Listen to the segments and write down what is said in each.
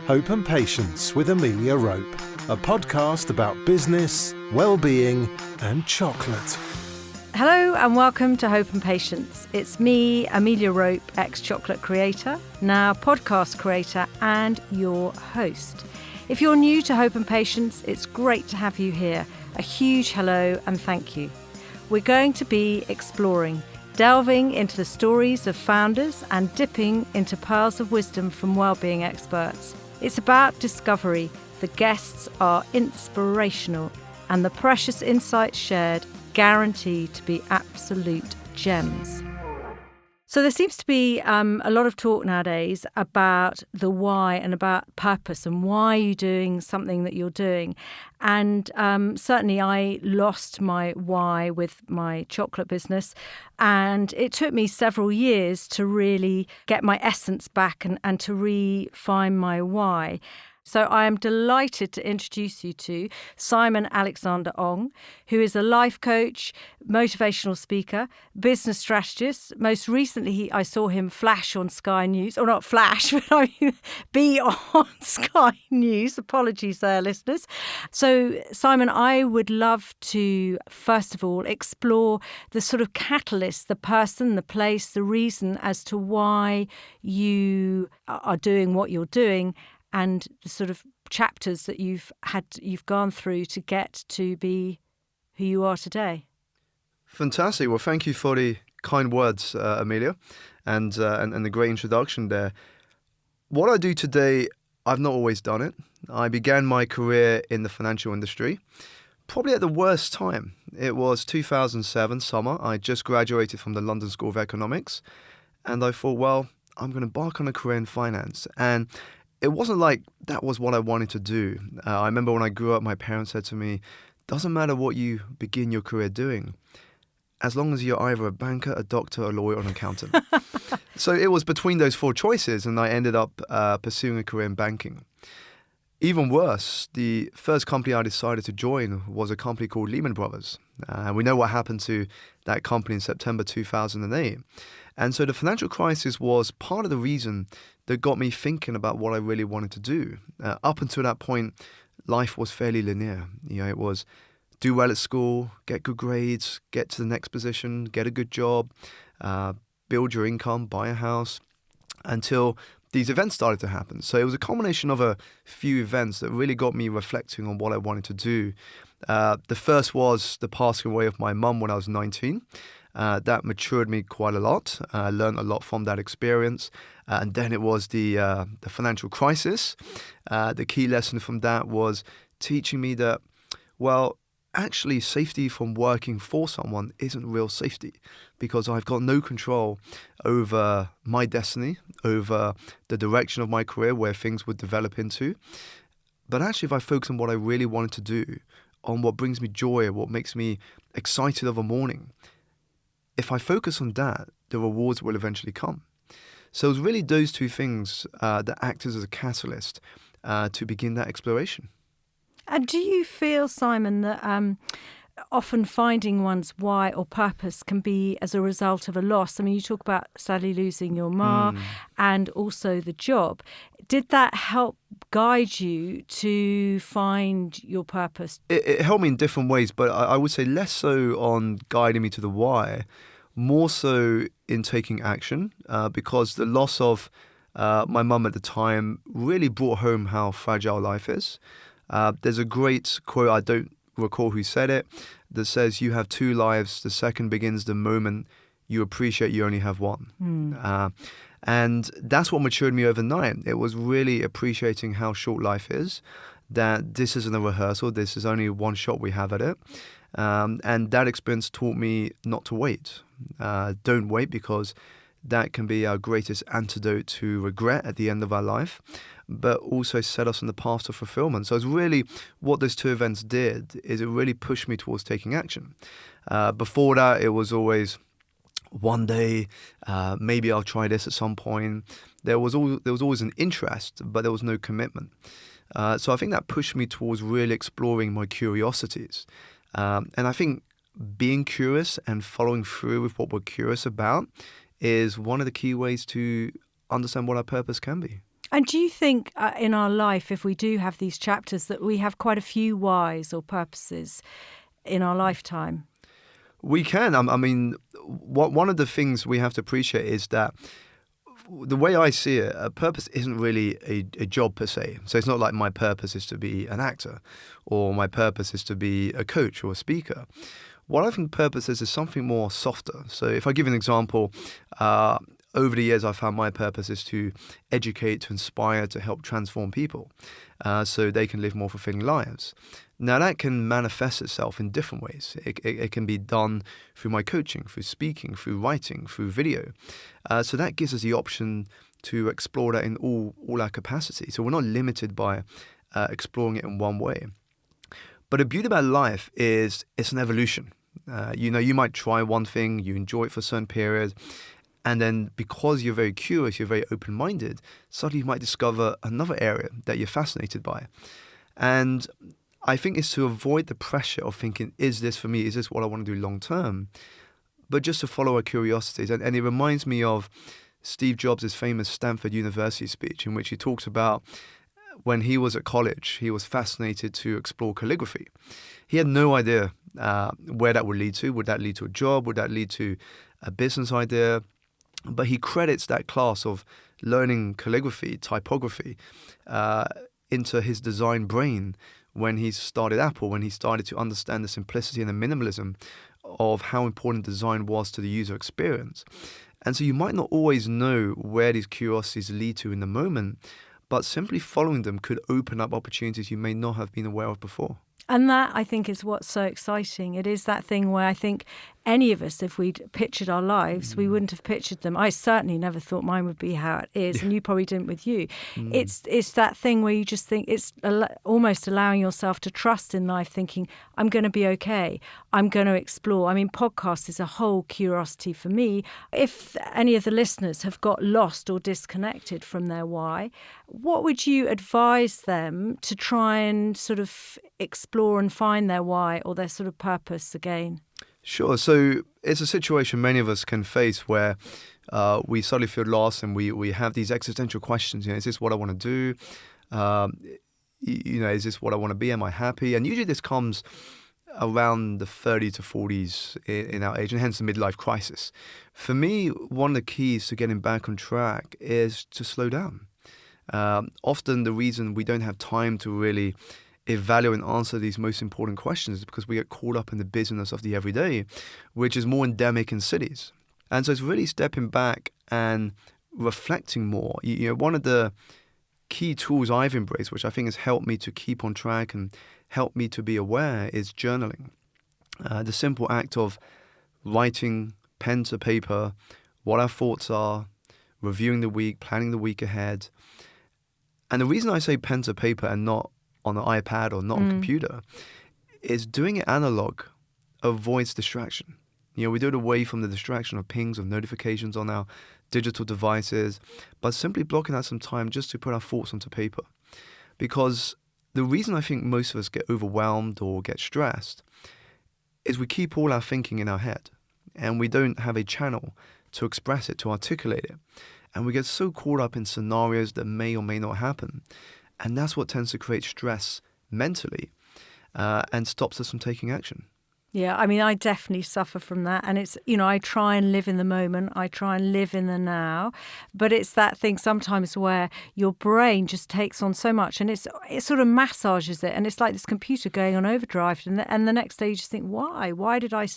Hope and Patience with Amelia Rope, a podcast about business, well-being and chocolate. Hello and welcome to Hope and Patience. It's me, Amelia Rope, ex-chocolate creator, now podcast creator and your host. If you're new to Hope and Patience, it's great to have you here. A huge hello and thank you. We're going to be exploring, delving into the stories of founders and dipping into pearls of wisdom from well-being experts. It's about discovery. The guests are inspirational and the precious insights shared guaranteed to be absolute gems. So there seems to be a lot of talk nowadays about the why and about purpose and why you're doing something that you're doing. And certainly I lost my why with my chocolate business. And it took me several years to really get my essence back and to refine my why. So I am delighted to introduce you to Simon Alexander Ong, who is a life coach, motivational speaker, business strategist. Most recently, I saw him flash on Sky News, or not flash, but I mean be on Sky News. Apologies there, listeners. So Simon, I would love to, first of all, explore the sort of catalyst, the person, the place, the reason as to why you are doing what you're doing, and the sort of chapters that you've gone through to get to be who you are today. Fantastic. Well, thank you for the kind words, Amelia, and the great introduction there. What I do today, I've not always done it. I began my career in the financial industry, probably at the worst time. It was 2007 summer. I just graduated from the London School of Economics, and I thought, well, I'm going to embark on a career in finance. And it wasn't like that was what I wanted to do. I remember when I grew up, my parents said to me, doesn't matter what you begin your career doing, as long as you're either a banker, a doctor, a lawyer, or an accountant. So it was between those four choices, and I ended up pursuing a career in banking. Even worse, the first company I decided to join was a company called Lehman Brothers. We know what happened to that company in September 2008. And so the financial crisis was part of the reason that got me thinking about what I really wanted to do. Up until that point, life was fairly linear. It was do well at school, get good grades, get to the next position, get a good job, build your income, buy a house, until these events started to happen. So it was a combination of a few events that really got me reflecting on what I wanted to do. The first was the passing away of my mum when I was 19. That matured me quite a lot. I learned a lot from that experience. And then it was the financial crisis. The key lesson from that was teaching me that, well, actually safety from working for someone isn't real safety, because I've got no control over my destiny, over the direction of my career, where things would develop into. But actually, if I focus on what I really wanted to do, on what brings me joy, what makes me excited of a morning, if I focus on that, the rewards will eventually come. So it's really those two things that act as a catalyst to begin that exploration. And do you feel, Simon, that often finding one's why or purpose can be as a result of a loss? I mean, you talk about sadly losing your ma and also the job. Did that help guide you to find your purpose? It helped me in different ways, but I would say less so on guiding me to the why, more so in taking action, because the loss of my mum at the time really brought home how fragile life is. There's a great quote, I don't recall who said it, that says you have two lives. The second begins the moment you appreciate you only have one. And that's what matured me overnight. It was really appreciating how short life is, that this isn't a rehearsal, this is only one shot we have at it. And that experience taught me not to wait. Don't wait, because that can be our greatest antidote to regret at the end of our life, but also set us on the path to fulfillment. So it's really what those two events did, is it really pushed me towards taking action. Before that, it was always one day, maybe I'll try this at some point. There was always an interest, but there was no commitment. So I think that pushed me towards really exploring my curiosities. And I think being curious and following through with what we're curious about is one of the key ways to understand what our purpose can be. And do you think in our life, if we do have these chapters, that we have quite a few whys or purposes in our lifetime? We can. I mean, one of the things we have to appreciate is that the way I see it, a purpose isn't really a job per se. So it's not like my purpose is to be an actor or my purpose is to be a coach or a speaker. What I think purpose is something more softer. So if I give an example, over the years, I found my purpose is to educate, to inspire, to help transform people so they can live more fulfilling lives. Now, that can manifest itself in different ways. It can be done through my coaching, through speaking, through writing, through video. So that gives us the option to explore that in all our capacity. So we're not limited by exploring it in one way. But the beauty about life is it's an evolution. You might try one thing, you enjoy it for a certain period, and then because you're very curious, you're very open-minded, suddenly you might discover another area that you're fascinated by. And I think it's to avoid the pressure of thinking, is this for me? Is this what I want to do long term? But just to follow our curiosities. And it reminds me of Steve Jobs' famous Stanford University speech, in which he talks about when he was at college, he was fascinated to explore calligraphy. He had no idea where that would lead to. Would that lead to a job? Would that lead to a business idea? But he credits that class of learning calligraphy, typography, into his design brain when he started Apple, when he started to understand the simplicity and the minimalism of how important design was to the user experience. And so you might not always know where these curiosities lead to in the moment, but simply following them could open up opportunities you may not have been aware of before. And that, I think, is what's so exciting. It is that thing where I think any of us, if we'd pictured our lives, we wouldn't have pictured them. I certainly never thought mine would be how it is, and you probably didn't with you. It's that thing where you just think it's almost allowing yourself to trust in life, thinking, I'm going to be okay. I'm going to explore. I mean, podcast is a whole curiosity for me. If any of the listeners have got lost or disconnected from their why, what would you advise them to try and sort of explore and find their why or their sort of purpose again? Sure. So it's a situation many of us can face where we suddenly feel lost and we have these existential questions. Is this what I want to do? Is this what I want to be? Am I happy? And usually this comes around the 30 to 40s in our age, and hence the midlife crisis. For me, one of the keys to getting back on track is to slow down. Often the reason we don't have time to really evaluate and answer these most important questions is because we get caught up in the busyness of the everyday, which is more endemic in cities. And so it's really stepping back and reflecting more. One of the key tools I've embraced, which I think has helped me to keep on track and help me to be aware, is journaling. The simple act of writing pen to paper what our thoughts are, reviewing the week, planning the week ahead. And the reason I say pen to paper and not on an iPad or not on computer is doing it analog avoids distraction. We do it away from the distraction of pings, of notifications on our digital devices, but simply blocking out some time just to put our thoughts onto paper. Because the reason I think most of us get overwhelmed or get stressed is we keep all our thinking in our head and we don't have a channel to express it, to articulate it. And we get so caught up in scenarios that may or may not happen. And that's what tends to create stress mentally and stops us from taking action. Yeah, I mean, I definitely suffer from that. And it's, I try and live in the moment. I try and live in the now. But it's that thing sometimes where your brain just takes on so much and it sort of massages it. And it's like this computer going on overdrive. And the next day you just think, why? Why did I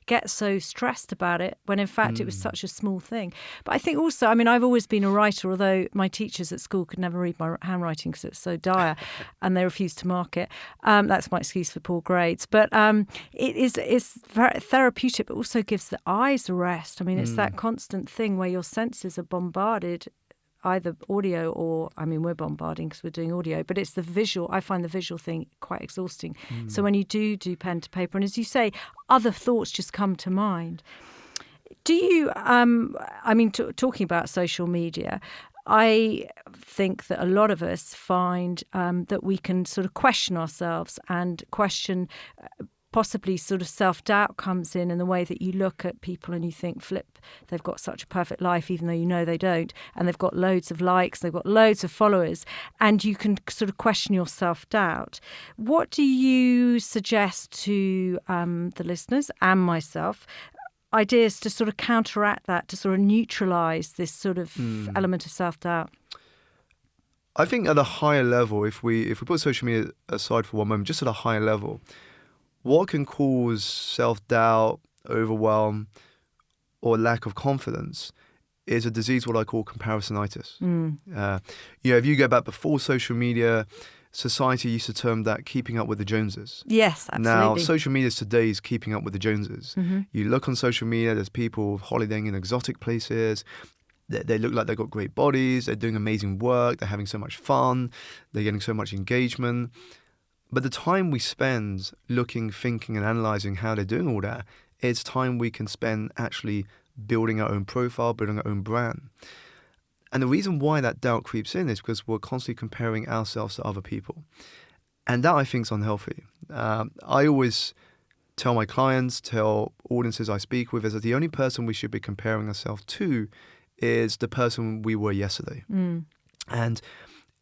get so stressed about it when in fact it was such a small thing? But I think also, I've always been a writer, although my teachers at school could never read my handwriting because it's so dire and they refused to mark it. That's my excuse for poor grades. But it's very therapeutic, but also gives the eyes a rest. It's that constant thing where your senses are bombarded, either audio or, we're bombarding because we're doing audio, but it's the visual. I find the visual thing quite exhausting. So when you do pen to paper, and as you say, other thoughts just come to mind. Do you, talking about social media, I think that a lot of us find that we can sort of question ourselves and question possibly sort of self-doubt comes in the way that you look at people and you think, flip, they've got such a perfect life, even though you know they don't. And they've got loads of likes, they've got loads of followers, and you can sort of question your self-doubt. What do you suggest to the listeners and myself, ideas to sort of counteract that, to sort of neutralise this sort of element of self-doubt? I think at a higher level, if we put social media aside for one moment, just at a higher level, what can cause self-doubt, overwhelm, or lack of confidence is a disease what I call comparisonitis. If you go back before social media, society used to term that keeping up with the Joneses. Yes, absolutely. Now, social media today is keeping up with the Joneses. You look on social media, there's people holidaying in exotic places. They look like they've got great bodies, they're doing amazing work, they're having so much fun, they're getting so much engagement. But the time we spend looking, thinking and analysing how they're doing all that, it's time we can spend actually building our own profile, building our own brand. And the reason why that doubt creeps in is because we're constantly comparing ourselves to other people. And that, I think, is unhealthy. I always tell my clients, tell audiences I speak with, is that the only person we should be comparing ourselves to is the person we were yesterday. And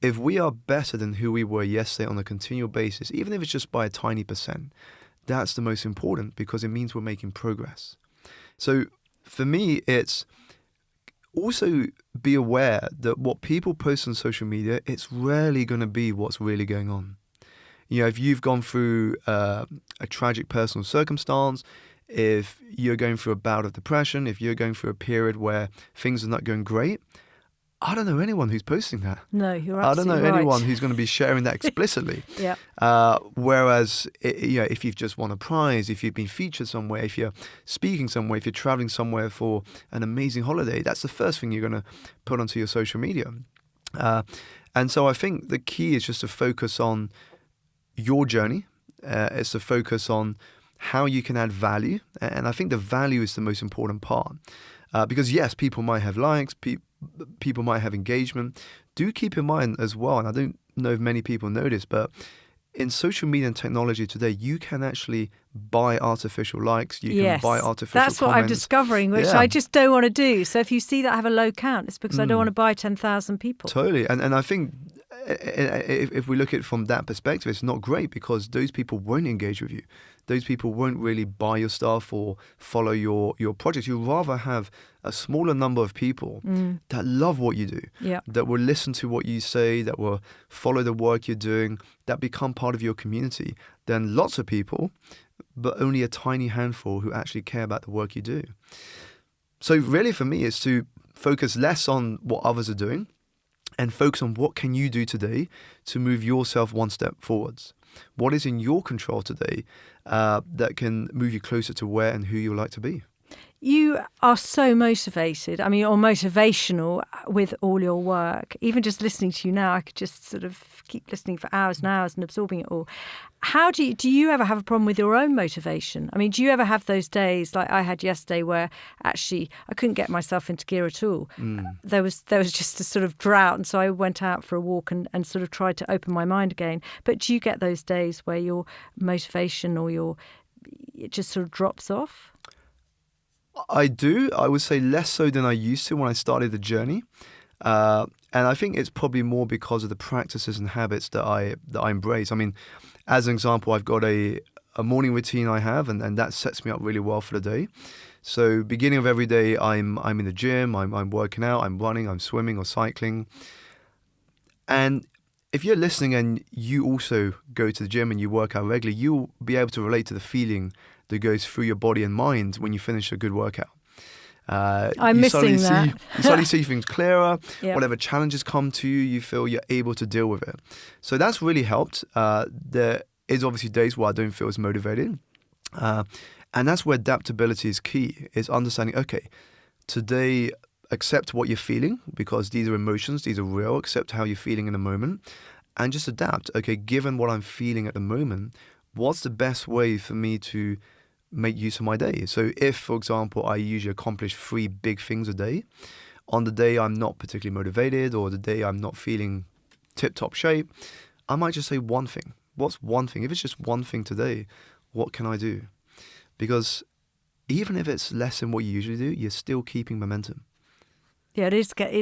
if we are better than who we were yesterday on a continual basis, even if it's just by a tiny percent, that's the most important, because it means we're making progress. So for me, it's also be aware that what people post on social media, it's rarely going to be what's really going on. If you've gone through a tragic personal circumstance, if you're going through a bout of depression, if you're going through a period where things are not going great, I don't know anyone who's posting that. No, you're absolutely right. I don't know right. anyone who's going to be sharing that explicitly. Whereas, if you've just won a prize, if you've been featured somewhere, if you're speaking somewhere, if you're traveling somewhere for an amazing holiday, that's the first thing you're going to put onto your social media. And so I think the key is just to focus on your journey. It's to focus on how you can add value. And I think the value is the most important part. Because yes, people might have likes, people might have engagement. Do keep in mind as well, and I don't know if many people know this, but in social media and technology today, you can actually buy artificial likes. You can buy artificial That's what comments. I'm discovering, which I just don't want to do. So if you see that I have a low count, it's because I don't want to buy 10,000 people. Totally. And I think if we look at it from that perspective, it's not great, because those people won't engage with you. Those people won't really buy your stuff or follow your project. You'd rather have a smaller number of people that love what you do, that will listen to what you say, that will follow the work you're doing, that become part of your community, than lots of people, but only a tiny handful who actually care about the work you do. So really for me, it's to focus less on what others are doing and focus on what can you do today to move yourself one step forwards. What is in your control today that can move you closer to where and who you would like to be? You are so motivated, or motivational with all your work. Even just listening to you now, I could just sort of keep listening for hours and hours and absorbing it all. How do you ever have a problem with your own motivation? Do you ever have those days like I had yesterday where actually I couldn't get myself into gear at all? There was just a sort of drought, and so I went out for a walk and sort of tried to open my mind again. But do you get those days where your motivation or it just sort of drops off? I do. I would say less so than I used to when I started the journey. And I think it's probably more because of the practices and habits that I embrace. As an example, I've got a morning routine I have, and that sets me up really well for the day. So beginning of every day, I'm in the gym, I'm working out, I'm running, I'm swimming or cycling. And if you're listening and you also go to the gym and you work out regularly, you'll be able to relate to the feeling that goes through your body and mind when you finish a good workout. I'm missing that. You suddenly see things clearer. Whatever challenges come to you, you feel you're able to deal with it. So that's really helped. There is obviously days where I don't feel as motivated. And that's where adaptability is key, is understanding, okay, today accept what you're feeling, because these are emotions, these are real. Accept how you're feeling in the moment and just adapt. Okay, given what I'm feeling at the moment, what's the best way for me to make use of my day? So if, for example, I usually accomplish 3 big things a day, on the day I'm not particularly motivated or the day I'm not feeling tip-top shape, I might just say one thing. What's one thing? If it's just one thing today, what can I do? Because even if it's less than what you usually do, you're still keeping momentum. Yeah, it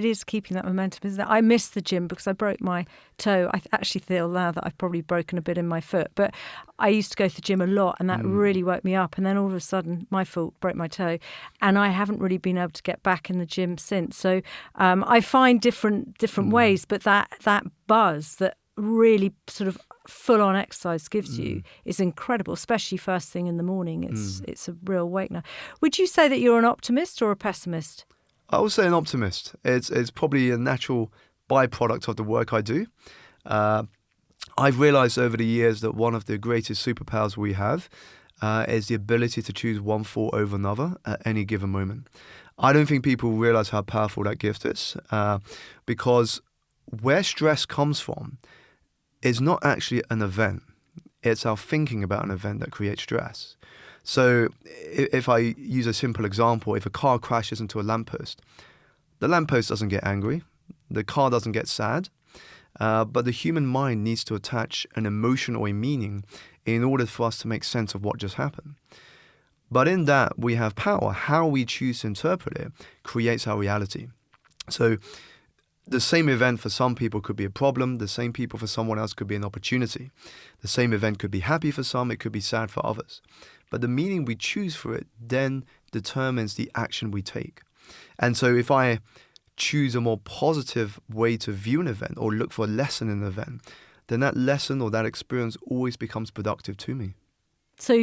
is keeping that momentum, isn't it? I miss the gym because I broke my toe. I actually feel now that I've probably broken a bit in my foot. But I used to go to the gym a lot, and that really woke me up. And then all of a sudden, my fault, broke my toe. And I haven't really been able to get back in the gym since. So I find different ways, but that buzz that really sort of full-on exercise gives you is incredible, especially first thing in the morning. It's a real awakener. Would you say that you're an optimist or a pessimist? I would say an optimist. It's probably a natural byproduct of the work I do. I've realized over the years that one of the greatest superpowers we have is the ability to choose one thought over another at any given moment. I don't think people realize how powerful that gift is, because where stress comes from is not actually an event. It's our thinking about an event that creates stress. So if I use a simple example, if a car crashes into a lamppost, the lamppost doesn't get angry, the car doesn't get sad, but the human mind needs to attach an emotion or a meaning in order for us to make sense of what just happened. But in that, we have power. How we choose to interpret it creates our reality. So the same event for some people could be a problem. The same people for someone else could be an opportunity. The same event could be happy for some. It could be sad for others. But the meaning we choose for it then determines the action we take. And so if I choose a more positive way to view an event or look for a lesson in an event, then that lesson or that experience always becomes productive to me. So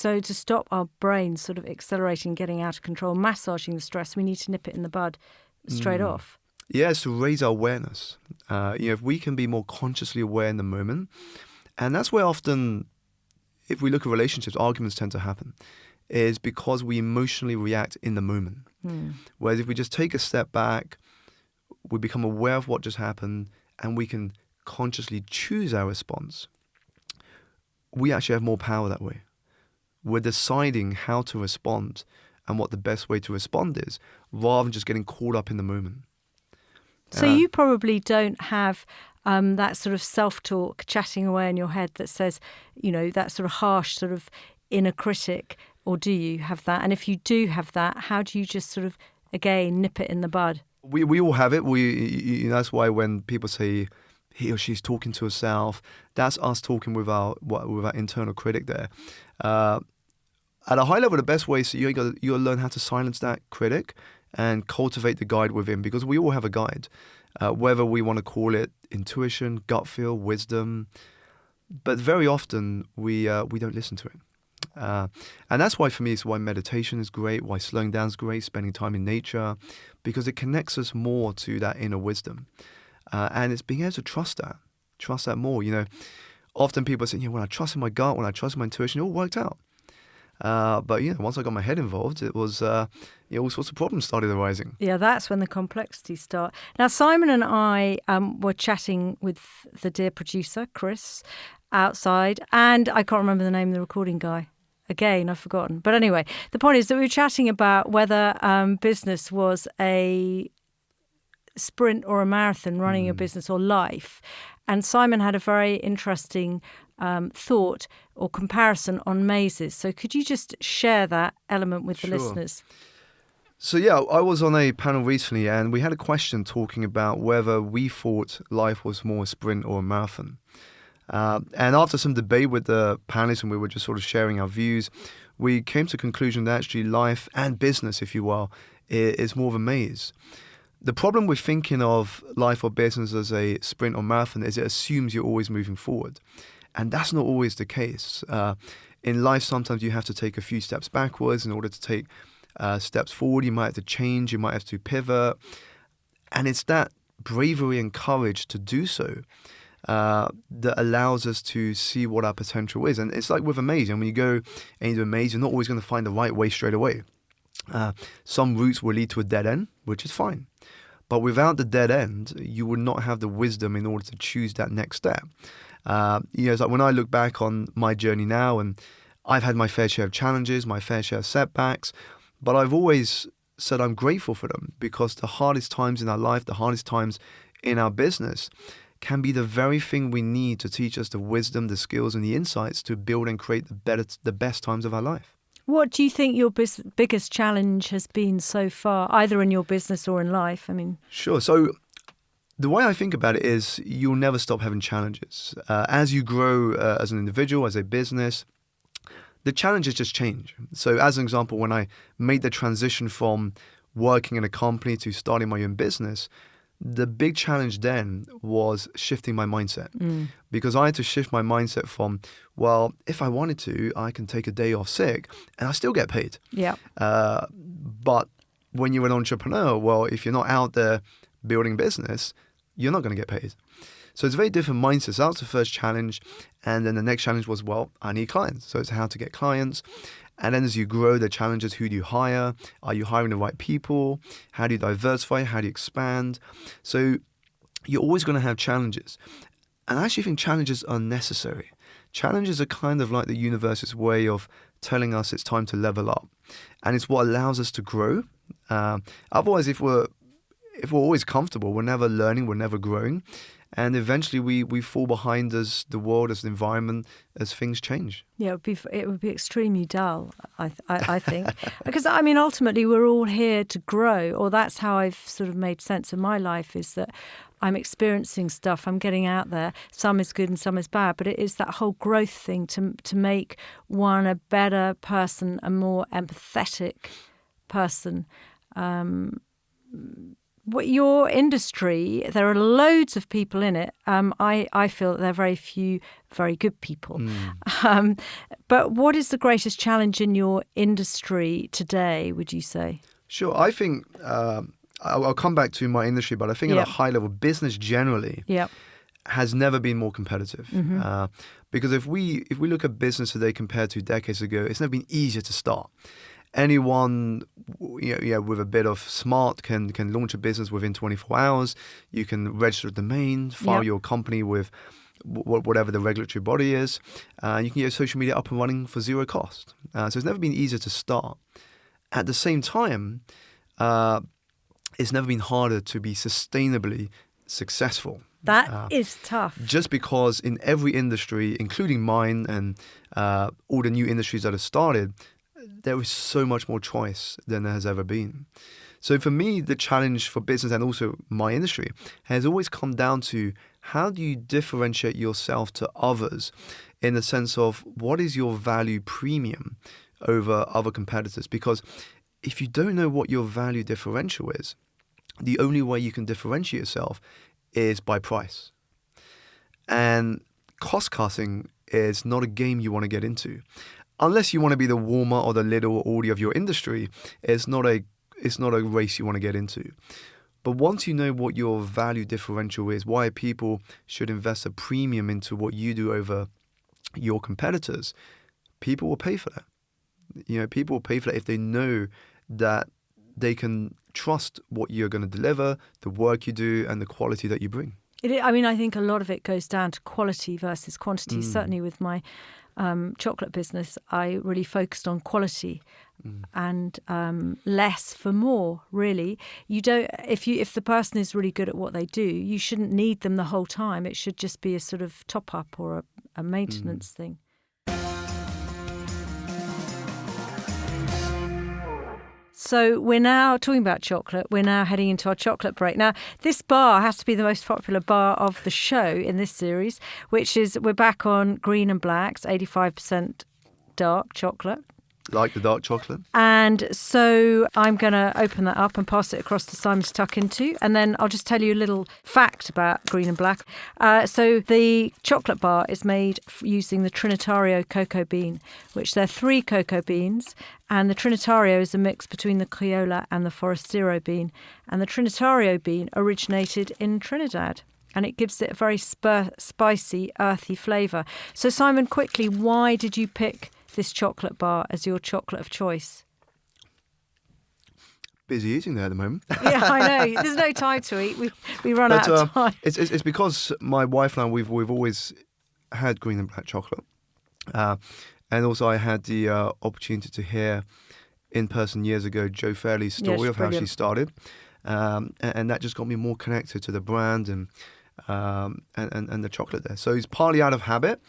to stop our brains sort of accelerating, getting out of control, massaging the stress, we need to nip it in the bud straight off. Yeah, it's to raise our awareness. If we can be more consciously aware in the moment, and that's where often, if we look at relationships, arguments tend to happen, is because we emotionally react in the moment. Whereas if we just take a step back, we become aware of what just happened, and we can consciously choose our response, we actually have more power that way. We're deciding how to respond and what the best way to respond is, rather than just getting caught up in the moment. So you probably don't have that sort of self-talk chatting away in your head that says, that sort of harsh sort of inner critic, or do you have that? And if you do have that, how do you just sort of, again, nip it in the bud? We all have it. That's why when people say he or she's talking to herself, that's us talking with our internal critic there. At a high level, the best way is you got to learn how to silence that critic and cultivate the guide within, because we all have a guide, whether we want to call it intuition, gut feel, wisdom. But very often we don't listen to it. And that's why, for me, it's why meditation is great, why slowing down is great, spending time in nature, because it connects us more to that inner wisdom. And it's being able to trust that more. Often people say, when I trusted my gut, when I trusted my intuition, it all worked out. But once I got my head involved, it was all sorts of problems started arising. Yeah, that's when the complexities start. Now, Simon and I were chatting with the dear producer, Chris, outside, and I can't remember the name of the recording guy. Again, I've forgotten. But anyway, the point is that we were chatting about whether business was a sprint or a marathon, running your business or life. And Simon had a very interesting thought or comparison on mazes. So could you just share that element with the listeners? So yeah, I was on a panel recently and we had a question talking about whether we thought life was more a sprint or a marathon. And after some debate with the panelists, and we were just sort of sharing our views, we came to the conclusion that actually life and business, if you will, is more of a maze. The problem with thinking of life or business as a sprint or marathon is it assumes you're always moving forward. And that's not always the case. In life, sometimes you have to take a few steps backwards in order to take steps forward. You might have to change, you might have to pivot. And it's that bravery and courage to do so that allows us to see what our potential is. And it's like with a maze. And when you go and you do a maze, you're not always going to find the right way straight away. Some routes will lead to a dead end, which is fine. But without the dead end, you would not have the wisdom in order to choose that next step. It's like when I look back on my journey now, and I've had my fair share of challenges, my fair share of setbacks, but I've always said I'm grateful for them, because the hardest times in our life, the hardest times in our business can be the very thing we need to teach us the wisdom, the skills, and the insights to build and create the best times of our life. What do you think your biggest challenge has been so far, either in your business or in life? I mean, Sure. So the way I think about it is you'll never stop having challenges. As you grow as an individual, as a business, the challenges just change. So as an example, when I made the transition from working in a company to starting my own business, the big challenge then was shifting my mindset. Because I had to shift my mindset from, well, if I wanted to, I can take a day off sick and I still get paid. yeah. But when you're an entrepreneur, well, if you're not out there building business, you're not going to get paid. So it's a very different mindset. So that was the first challenge. And then the next challenge was, well, I need clients. So it's how to get clients. And then as you grow, the challenge is, who do you hire? Are you hiring the right people? How do you diversify? How do you expand? So you're always going to have challenges. And I actually think challenges are necessary. Challenges are kind of like the universe's way of telling us it's time to level up. And it's what allows us to grow. Otherwise, if we're always comfortable, we're never learning, we're never growing. And eventually we fall behind as the world, as the environment, as things change. Yeah, it would be extremely dull, I think. Because, I mean, ultimately, we're all here to grow, or that's how I've sort of made sense of my life, is that I'm experiencing stuff, I'm getting out there. Some is good and some is bad, but it is that whole growth thing to make one a better person, a more empathetic person. Your industry, there are loads of people in it. I feel that there are very few very good people. But what is the greatest challenge in your industry today, would you say? Sure. I think I'll come back to my industry, but I think at a high level, business generally has never been more competitive. Because if we look at business today compared to decades ago, it's never been easier to start. Anyone with a bit of smart can launch a business within 24 hours. You can register a domain, file your company with whatever the regulatory body is. You can get your social media up and running for zero cost. So it's never been easier to start. At the same time, it's never been harder to be sustainably successful. That is tough. Just because in every industry, including mine and all the new industries that have started, there is so much more choice than there has ever been. So for me, the challenge for business and also my industry has always come down to, how do you differentiate yourself to others in the sense of, what is your value premium over other competitors? Because if you don't know what your value differential is, the only way you can differentiate yourself is by price. And cost cutting is not a game you want to get into. Unless you want to be the Walmart or the Lidl or Aldi of your industry, it's not a race you want to get into. But once you know what your value differential is, why people should invest a premium into what you do over your competitors, people will pay for that. People will pay for that if they know that they can trust what you're going to deliver, the work you do, and the quality that you bring. I think a lot of it goes down to quality versus quantity. Certainly with my chocolate business, I really focused on quality and less for more. Really, you don't. If the person is really good at what they do, you shouldn't need them the whole time. It should just be a sort of top up or a maintenance thing. So we're now talking about chocolate. We're now heading into our chocolate break. Now, this bar has to be the most popular bar of the show in this series, which is, we're back on green and blacks, 85% dark chocolate. Like the dark chocolate. And so I'm going to open that up and pass it across to Simon to tuck into. And then I'll just tell you a little fact about green and black. So the chocolate bar is made using the Trinitario cocoa bean, which there are 3 cocoa beans. And the Trinitario is a mix between the Criolla and the Forastero bean. And the Trinitario bean originated in Trinidad. And it gives it a very spicy, earthy flavour. So Simon, quickly, why did you pick this chocolate bar as your chocolate of choice? Busy eating there at the moment. Yeah, I know. There's no time to eat. We run out of time. It's because my wife and I, we've always had green and black chocolate. And also I had the opportunity to hear in person years ago Jo Fairley's story of how she started. And that just got me more connected to the brand and and the chocolate there. So it's partly out of habit,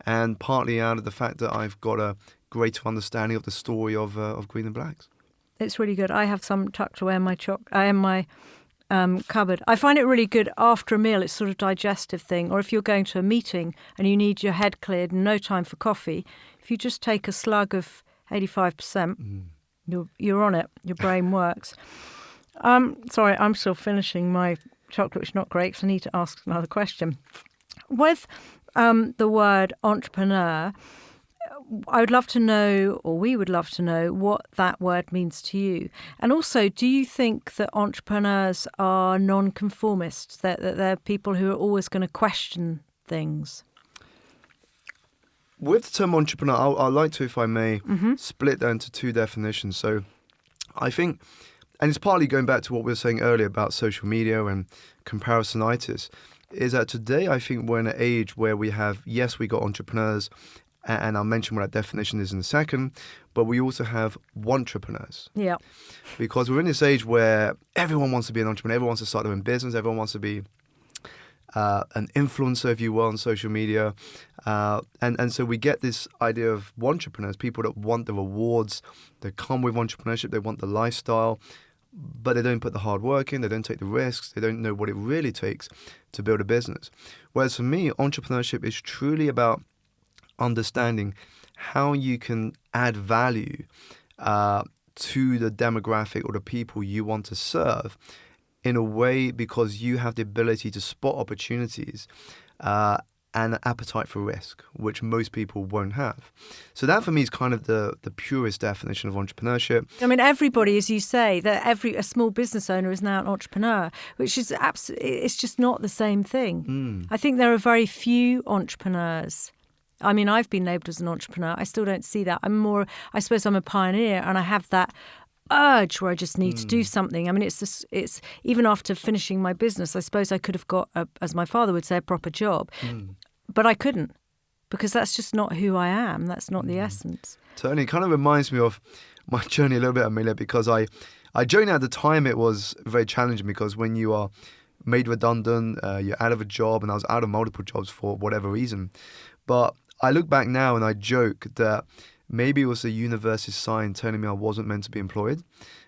and partly out of the fact that I've got a greater understanding of the story of Green and Blacks. It's really good. I have some tucked away in my cupboard. I find it really good after a meal. It's sort of digestive thing. Or if you're going to a meeting and you need your head cleared and no time for coffee, if you just take a slug of 85%, you're on it. Your brain works. Sorry, I'm still finishing my chocolate, which is not great because I need to ask another question. With the word entrepreneur, I would love to know, or we would love to know, what that word means to you. And also, do you think that entrepreneurs are non-conformists, that they're people who are always going to question things? With the term entrepreneur, I'd like to, if I may, split that into two definitions. So I think, and it's partly going back to what we were saying earlier about social media and comparisonitis, is that today I think we're in an age where we have, yes, we got entrepreneurs, and I'll mention what that definition is in a second, but we also have wantrepreneurs. Yeah. Because we're in this age where everyone wants to be an entrepreneur, everyone wants to start their own business, everyone wants to be an influencer, if you will, on social media. And so we get this idea of wantrepreneurs, people that want the rewards that come with entrepreneurship, they want the lifestyle, but they don't put the hard work in, they don't take the risks, they don't know what it really takes to build a business. Whereas for me, entrepreneurship is truly about understanding how you can add value to the demographic or the people you want to serve in a way because you have the ability to spot opportunities and an appetite for risk, which most people won't have. So that for me is kind of the purest definition of entrepreneurship. I mean, everybody, as you say, that a small business owner is now an entrepreneur, which is it's just not the same thing. I think there are very few entrepreneurs. I mean, I've been labelled as an entrepreneur. I still don't see that. I suppose I'm a pioneer, and I have that urge where I just need to do something. I mean, it's even after finishing my business, I suppose I could have got, as my father would say, a proper job. But I couldn't, because that's just not who I am. That's not the essence. Totally. It kind of reminds me of my journey a little bit, Amelia, because I joined at the time. It was very challenging because when you are made redundant, you're out of a job, and I was out of multiple jobs for whatever reason. But I look back now and I joke that maybe it was the universe's sign telling me I wasn't meant to be employed.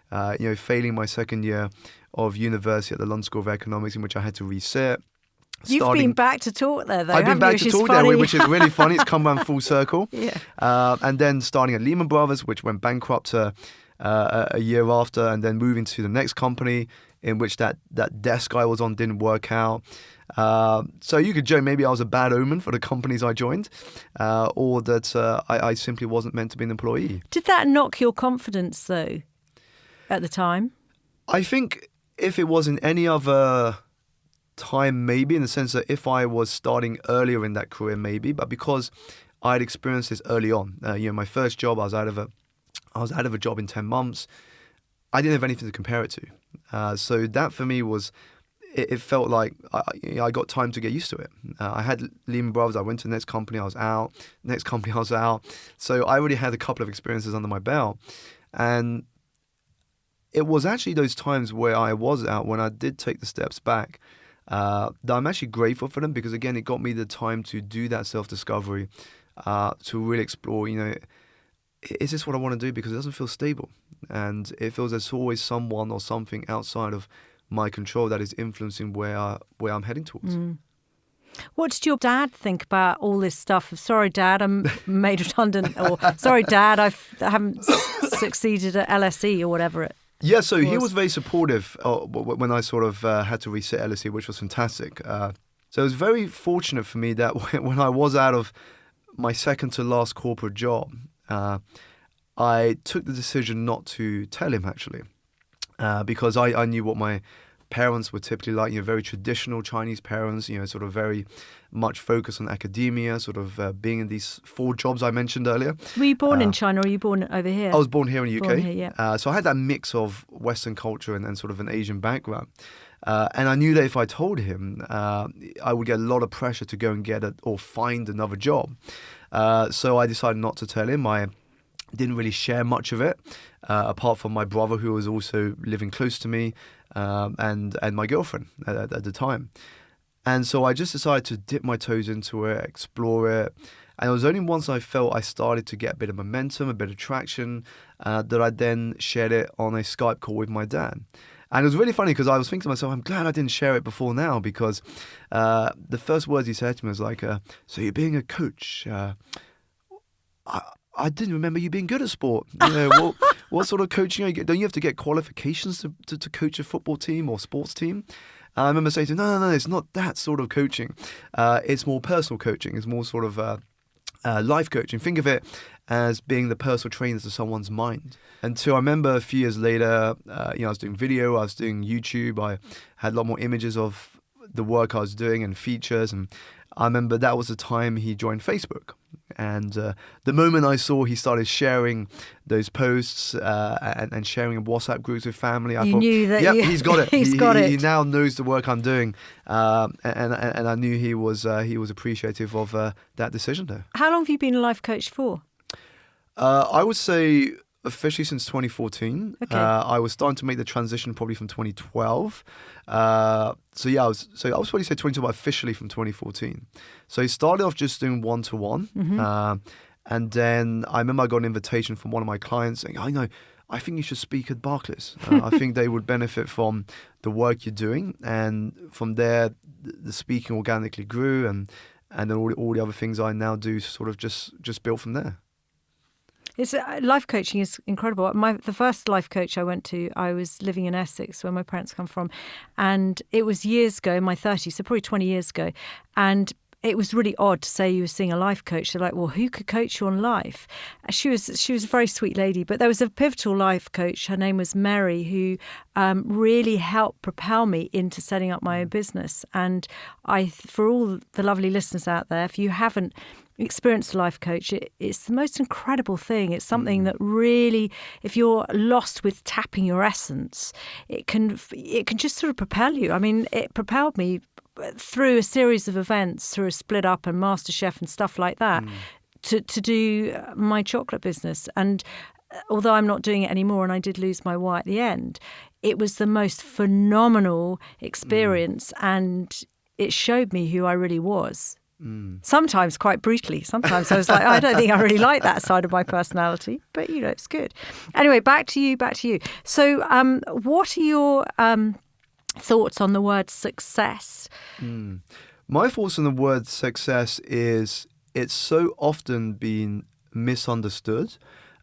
Failing my second year of university at the London School of Economics, in which I had to resit. You've been back to talk there, though. I've been back to talk there, which is really funny. It's come around full circle. Yeah. And then starting at Lehman Brothers, which went bankrupt a year after, and then moving to the next company in which that desk I was on didn't work out. So you could joke maybe I was a bad omen for the companies I joined, or that I simply wasn't meant to be an employee. Did that knock your confidence, though, at the time? I think if it was in any other time, maybe, in the sense that if I was starting earlier in that career, maybe, but because I'd experienced this early on. My first job, I was out of a job in 10 months. I didn't have anything to compare it to. So that for me was, it felt like I got time to get used to it. I had Lehman Brothers, I went to the next company, I was out. Next company, I was out. So I already had a couple of experiences under my belt. And it was actually those times where I was out, when I did take the steps back, that I'm actually grateful for them, because again, it got me the time to do that self-discovery, to really explore, is this what I want to do? Because it doesn't feel stable. And it feels there's always someone or something outside of my control that is influencing where I'm heading towards. What did your dad think about all this stuff of, sorry, Dad, I'm made redundant, or sorry, Dad, I haven't succeeded at LSE or whatever it Yeah, so he was very supportive when I sort of had to reset LSE, which was fantastic. So it was very fortunate for me that when I was out of my second to last corporate job, I took the decision not to tell him, actually, because I knew what my parents were typically like, very traditional Chinese parents, sort of very much focused on academia, sort of being in these 4 jobs I mentioned earlier. Were you born in China, or were you born over here? I was born here in the UK. Born here, yeah. So I had that mix of Western culture and sort of an Asian background. And I knew that if I told him, I would get a lot of pressure to go and get or find another job. So I decided not to tell him. I didn't really share much of it, apart from my brother, who was also living close to me, and my girlfriend at the time. And so I just decided to dip my toes into it, explore it. And it was only once I felt I started to get a bit of momentum, a bit of traction, that I then shared it on a Skype call with my dad. And it was really funny because I was thinking to myself, I'm glad I didn't share it before now, because the first words he said to me was like, so you're being a coach. I didn't remember you being good at sport. What sort of coaching are you getting? Don't you have to get qualifications to coach a football team or sports team? I remember saying to him, no, it's not that sort of coaching. It's more personal coaching. It's more sort of life coaching. Think of it as being the personal trainer to someone's mind. Until I remember a few years later, I was doing video, I was doing YouTube. I had a lot more images of the work I was doing and features. And I remember that was the time he joined Facebook. And the moment I saw he started sharing those posts and sharing in WhatsApp groups with family, I thought, knew that he's got it. He's got it. He now knows the work I'm doing, and I knew he was appreciative of that decision there. How long have you been a life coach for? I would say officially since 2014. Okay. I was starting to make the transition probably from 2012. I was probably say 2012, but officially from 2014. So he started off just doing one-to-one. And then I remember I got an invitation from one of my clients saying, I think you should speak at Barclays. I think they would benefit from the work you're doing. And from there, the speaking organically grew, and then all the other things I now do sort of just built from there. It's life coaching is incredible. The first life coach I went to, I was living in Essex, where my parents come from, and it was years ago, in my 30s, so probably 20 years ago, and it was really odd to say you were seeing a life coach. They're like, well, who could coach you on life? She was a very sweet lady, but there was a pivotal life coach. Her name was Mary, who really helped propel me into setting up my own business. And for all the lovely listeners out there, if you haven't experienced a life coach, it's the most incredible thing. It's something that really, if you're lost with tapping your essence, it can just sort of propel you. I mean, it propelled me through a series of events, through a Split Up and MasterChef and stuff like that, to do my chocolate business. And although I'm not doing it anymore, and I did lose my why at the end, it was the most phenomenal experience, and it showed me who I really was. Sometimes quite brutally. Sometimes I was like, I don't think I really like that side of my personality, but it's good. Anyway, back to you. So what are your thoughts on the word success? My thoughts on the word success is it's so often been misunderstood.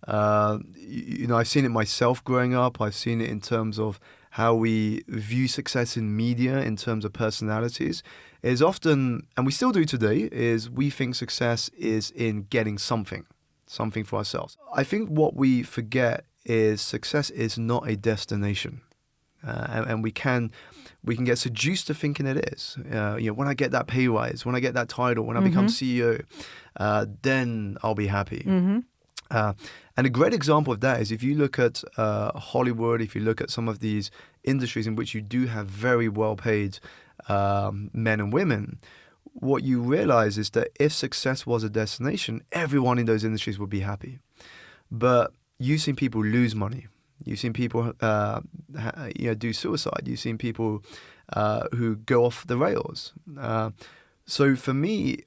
I've seen it myself growing up. I've seen it in terms of how we view success in media, in terms of personalities. Is often, and we still do today, is we think success is in getting something for ourselves. I think what we forget is success is not a destination. And we can get seduced to thinking it is. When I get that pay rise, when I get that title, when I become CEO, then I'll be happy. And a great example of that is if you look at Hollywood, if you look at some of these industries in which you do have very well-paid men and women, what you realize is that if success was a destination, everyone in those industries would be happy. But you've seen people lose money. You've seen people do suicide. You've seen people who go off the rails. So for me,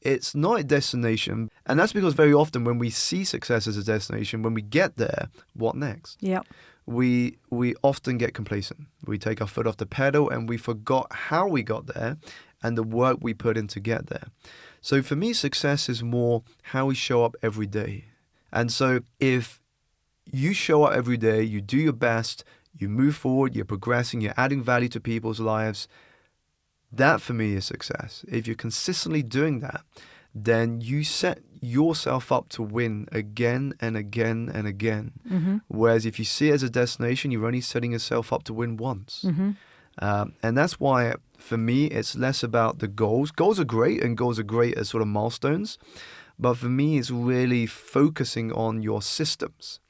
it's not a destination. And that's because very often when we see success as a destination, when we get there, what next? Yeah. We often get complacent. We take our foot off the pedal and we forgot how we got there and the work we put in to get there. So for me, success is more how we show up every day. And so if you show up every day, you do your best, you move forward, you're progressing, you're adding value to people's lives, that for me is success. If you're consistently doing that, then you set yourself up to win again and again and again. Whereas if you see it as a destination, you're only setting yourself up to win once. And that's why, for me, it's less about the goals. Goals are great, and goals are great as sort of milestones. But for me, it's really focusing on your systems.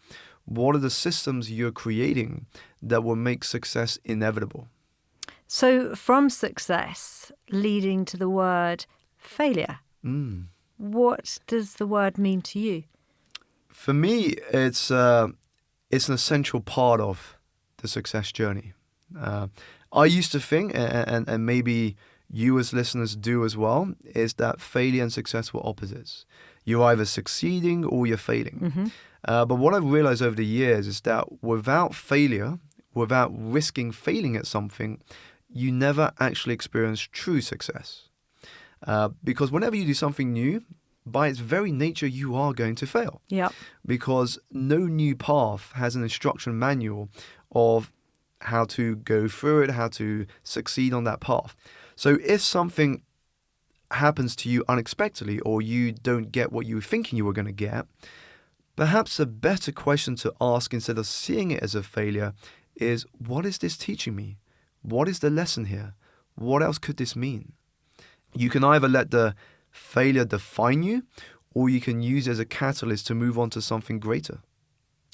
What are the systems you're creating that will make success inevitable? So from success leading to the word failure, what does the word mean to you? For me, it's an essential part of the success journey. I used to think, and maybe you as listeners do as well, is that failure and success were opposites. You're either succeeding or you're failing. But what I've realized over the years is that without failure, without risking failing at something, you never actually experience true success. Because whenever you do something new, by its very nature, you are going to fail. Yep. Because no new path has an instruction manual of how to go through it, how to succeed on that path. So if something happens to you unexpectedly, or you don't get what you were thinking you were going to get, perhaps a better question to ask instead of seeing it as a failure is, what is this teaching me? What is the lesson here? What else could this mean? You can either let the failure define you, or you can use it as a catalyst to move on to something greater.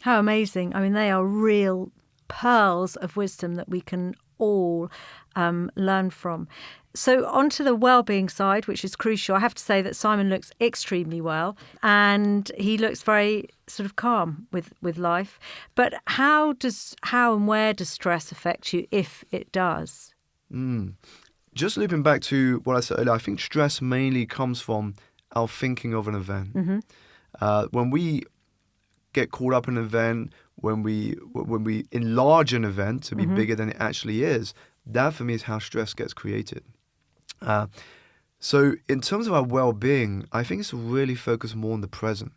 How amazing. I mean, they are real pearls of wisdom that we can all learn from. So onto the well-being side, which is crucial. I have to say that Simon looks extremely well, and he looks very sort of calm with life. But how and where does stress affect you, if it does? Just looping back to what I said earlier, I think stress mainly comes from our thinking of an event. When we get caught up in an event, when we enlarge an event to be bigger than it actually is, that for me is how stress gets created. So in terms of our well-being, I think it's to really focus more on the present.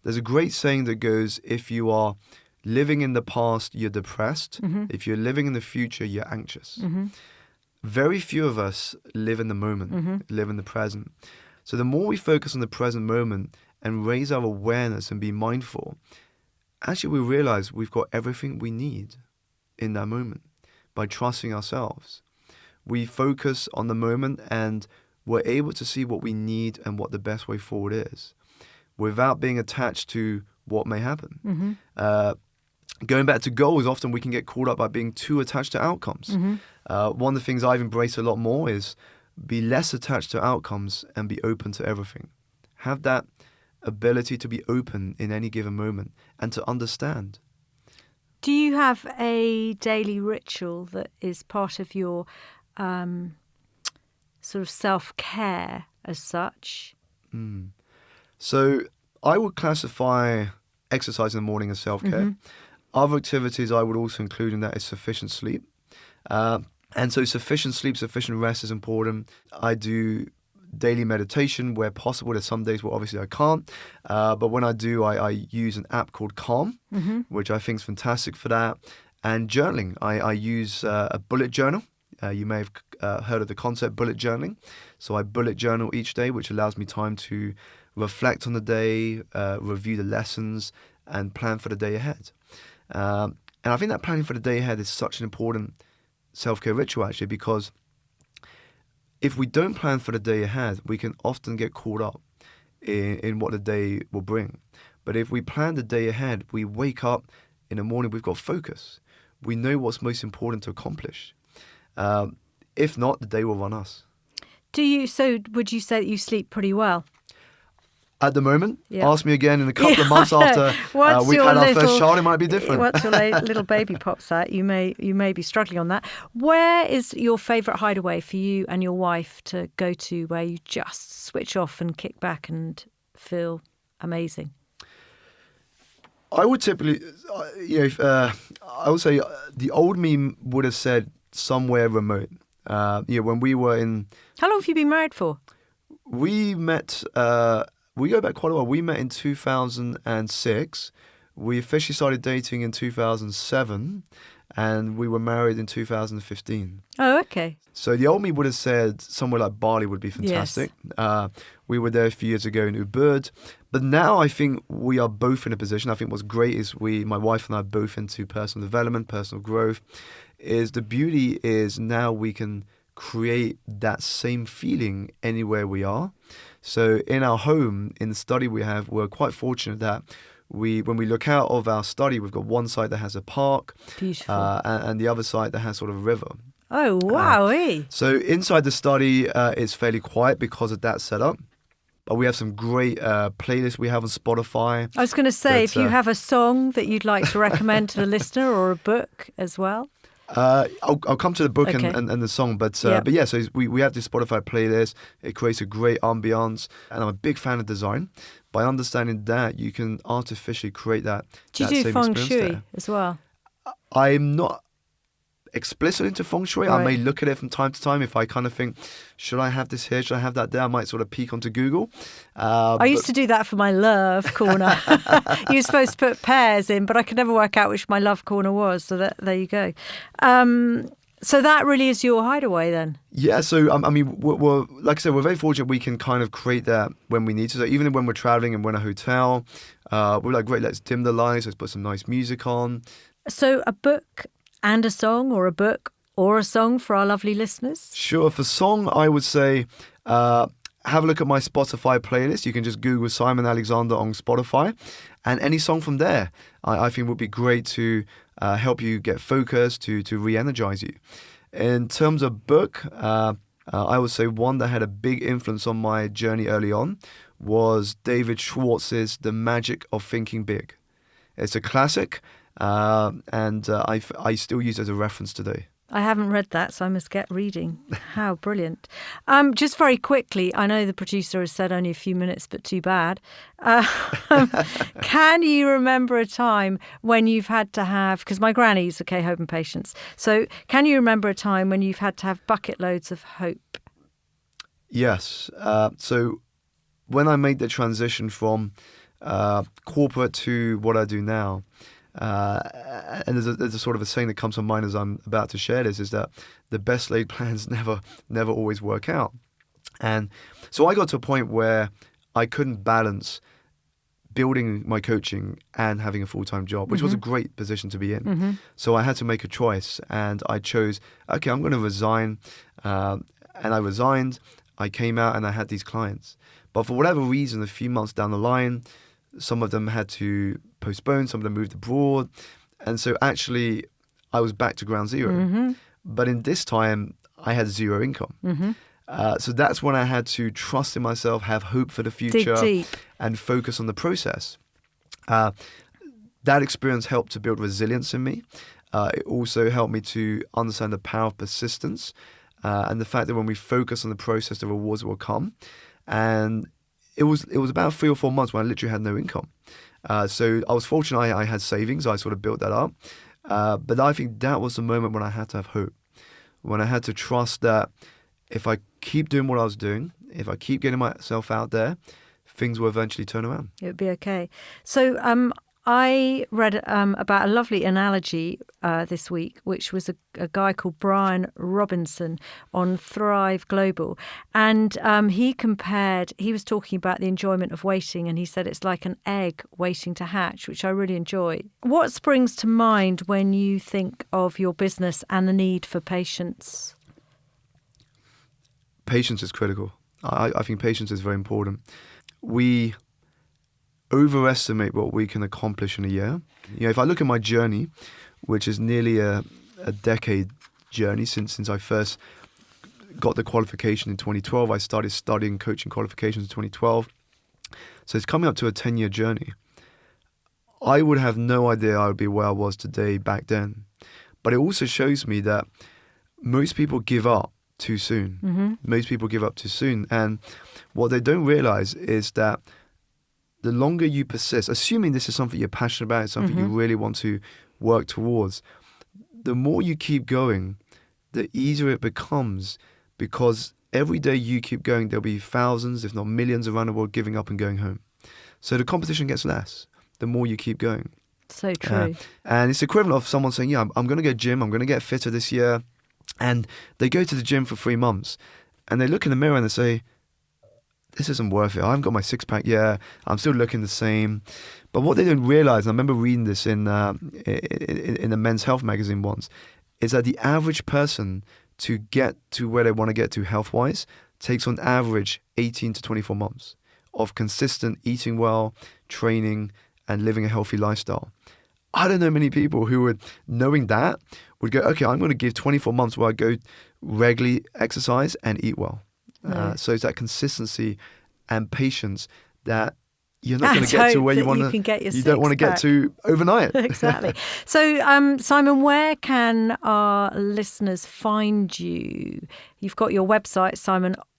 There's a great saying that goes, if you are living in the past, you're depressed. If you're living in the future, you're anxious. Very few of us live in the moment, live in the present. So the more we focus on the present moment and raise our awareness and be mindful, actually we realize we've got everything we need in that moment by trusting ourselves. We focus on the moment and we're able to see what we need and what the best way forward is without being attached to what may happen. Going back to goals, often we can get caught up by being too attached to outcomes. One of the things I've embraced a lot more is be less attached to outcomes and be open to everything. Have that ability to be open in any given moment and to understand. Do you have a daily ritual that is part of your sort of self-care as such? So I would classify exercise in the morning as self-care. Other activities I would also include in that is sufficient sleep. And so sufficient sleep, sufficient rest is important. I do daily meditation where possible. There's some days where obviously I can't. But when I do, I use an app called Calm, which I think is fantastic for that. And journaling. I use a bullet journal. You may have heard of the concept bullet journaling. So I bullet journal each day, which allows me time to reflect on the day, review the lessons, and plan for the day ahead. And I think that planning for the day ahead is such an important self-care ritual, actually, because if we don't plan for the day ahead, we can often get caught up in what the day will bring. But if we plan the day ahead, we wake up in the morning, we've got focus. We know what's most important to accomplish. If not, the day will run us. So would you say that you sleep pretty well? At the moment, ask me again in a couple of months after we've had our first child, it might be different. Once your little baby pops out, you may be struggling on that. Where is your favourite hideaway for you and your wife to go to where you just switch off and kick back and feel amazing? I would typically, I would say the old me would have said somewhere remote. When we were in... How long have you been married for? We met... we go back quite a while. We met in 2006. We officially started dating in 2007, and we were married in 2015. Oh, okay. So the old me would have said somewhere like Bali would be fantastic. Yes. We were there a few years ago in Ubud. But now I think we are both in a position. I think what's great is my wife and I are both into personal development, personal growth. The beauty is now we can create that same feeling anywhere we are. So in our home, in the study we have, we're quite fortunate that when we look out of our study, we've got one side that has a park, beautiful, and the other side that has sort of a river. Oh, wow. So inside the study, it's fairly quiet because of that setup. But we have some great playlists we have on Spotify. I was going to say, if you have a song that you'd like to recommend to the listener or a book as well. I'll come to the book Okay. and the song, but Yeah. yeah. So we have this Spotify playlist. It creates a great ambiance, and I'm a big fan of design. By understanding that, you can artificially create that. Do you that do same feng experience shui there. as well? I'm not explicit into feng shui. I may Right. look at it from time to time if I kind of think, should I have this here? Should I have that there? I might sort of peek onto Google. I used to do that for my love corner. You were supposed to put pairs in, but I could never work out which my love corner was. So there you go. So that really is your hideaway then? Yeah, so I mean, we're like I said, we're very fortunate we can kind of create that when we need to. So even when we're traveling and we're in a hotel, we're like, great, let's dim the lights, let's put some nice music on. So a book and a song, or a book or a song for our lovely listeners? Sure, for song, I would say have a look at my Spotify playlist. You can just Google Simon Alexander on Spotify, and any song from there, I think would be great to help you get focused, to re-energize you. In terms of book, I would say one that had a big influence on my journey early on was David Schwartz's The Magic of Thinking Big. It's a classic, and I still use it as a reference today. I haven't read that, so I must get reading. How brilliant. Just very quickly, I know the producer has said only a few minutes, but too bad. Can you remember a time when you've had to have, because my granny's hope and patience, so can you remember a time when you've had to have bucket loads of hope? Yes. So when I made the transition from corporate to what I do now, and there's a sort of a saying that comes to mind as I'm about to share this, is that the best laid plans never always work out. And so I got to a point where I couldn't balance building my coaching and having a full-time job, which was a great position to be in. So I had to make a choice, and I chose, okay, I'm going to resign. And I resigned. I came out and I had these clients. But for whatever reason, a few months down the line, some of them had to postpone, some of them moved abroad. And so actually, I was back to ground zero. But in this time, I had zero income. So that's when I had to trust in myself, have hope for the future, Dig deep. and focus on the process. That experience helped to build resilience in me. It also helped me to understand the power of persistence, and the fact that when we focus on the process, the rewards will come. And it was about 3 or 4 months when I literally had no income. So I was fortunate I had savings. I sort of built that up. But I think that was the moment when I had to have hope, when I had to trust that if I keep doing what I was doing, if I keep getting myself out there, things will eventually turn around. It would be okay. So I read about a lovely analogy this week, which was a guy called Brian Robinson on Thrive Global. And he was talking about the enjoyment of waiting, and he said it's like an egg waiting to hatch, which I really enjoy. What springs to mind when you think of your business and the need for patience? Patience is critical. I think patience is very important. We overestimate what we can accomplish in a year. If I look at my journey, which is nearly a decade journey since I first got the qualification in 2012. I started studying coaching qualifications in 2012. So it's coming up to a 10-year journey. I would have no idea I would be where I was today back then. But it also shows me that most people give up too soon. Most people give up too soon. And what they don't realize is that the longer you persist, assuming this is something you're passionate about, something you really want to work towards, the more you keep going, the easier it becomes, because every day you keep going, there'll be thousands, if not millions around the world giving up and going home. So the competition gets less the more you keep going. So true. And it's equivalent of someone saying, yeah, I'm going to go gym, I'm going to get fitter this year. And they go to the gym for 3 months and they look in the mirror and they say, this isn't worth it. I haven't got my six-pack yet. I'm still looking the same. But what they don't realize, and I remember reading this in a Men's Health magazine once, is that the average person to get to where they want to get to health-wise takes on average 18 to 24 months of consistent eating well, training, and living a healthy lifestyle. I don't know many people who would, knowing that, would go, okay, I'm going to give 24 months where I go regularly exercise and eat well. So it's that consistency and patience that you're not going to get to where you want to. You don't want to get to overnight. Exactly. So, Simon, where can our listeners find you? You've got your website,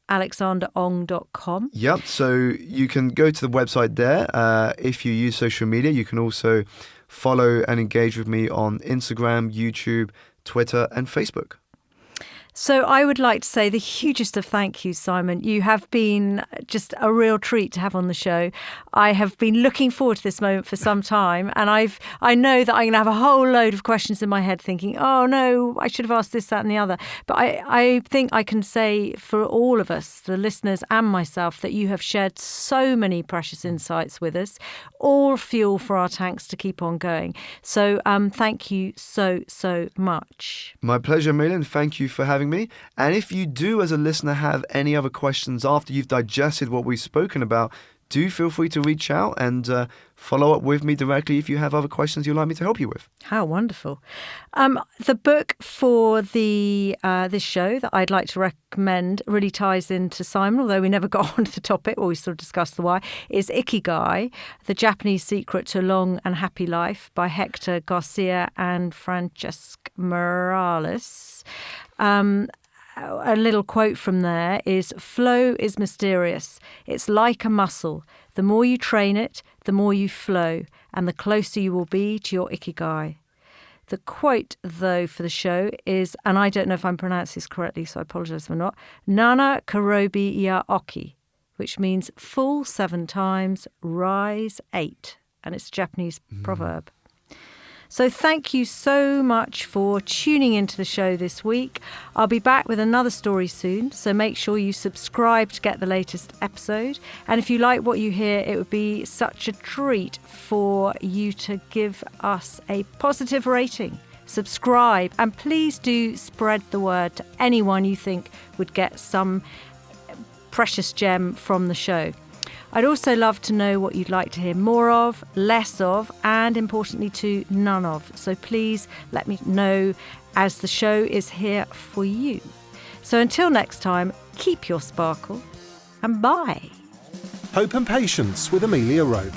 simonalexanderong.com. Yep. So you can go to the website there. If you use social media, you can also follow and engage with me on Instagram, YouTube, Twitter, and Facebook. So I would like to say the hugest of thank yous, Simon. You have been just a real treat to have on the show. I have been looking forward to this moment for some time, and I know that I'm going to have a whole load of questions in my head thinking, oh no, I should have asked this, that and the other. But I think I can say for all of us, the listeners and myself, that you have shared so many precious insights with us, all fuel for our tanks to keep on going. So thank you so much. My pleasure, Amelia, and thank you for having me. And if you do, as a listener, have any other questions after you've digested what we've spoken about, do feel free to reach out and follow up with me directly if you have other questions you'd like me to help you with. How wonderful. The book for this show that I'd like to recommend really ties into Simon, although we never got onto the topic, or we sort of discussed the why, is Ikigai, The Japanese Secret to a Long and Happy Life by Hector, Garcia and Francesca Miralles. A little quote from there is, "Flow is mysterious. It's like a muscle. The more you train it, the more you flow, and the closer you will be to your Ikigai." The quote, though, for the show is, and I don't know if I'm pronouncing this correctly, so I apologise for not, "Nana karobi ya oki," which means fall 7 times, rise 8. And it's a Japanese proverb. So thank you so much for tuning into the show this week. I'll be back with another story soon, so make sure you subscribe to get the latest episode. And if you like what you hear, it would be such a treat for you to give us a positive rating, subscribe, and please do spread the word to anyone you think would get some precious gem from the show. I'd also love to know what you'd like to hear more of, less of, and importantly too, none of. So please let me know, as the show is here for you. So until next time, keep your sparkle and bye. Hope and Patience with Amelia Rope.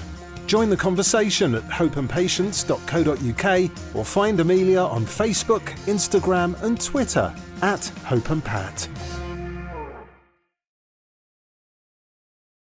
Join the conversation at hopeandpatience.co.uk or find Amelia on Facebook, Instagram and Twitter @HopeandPat.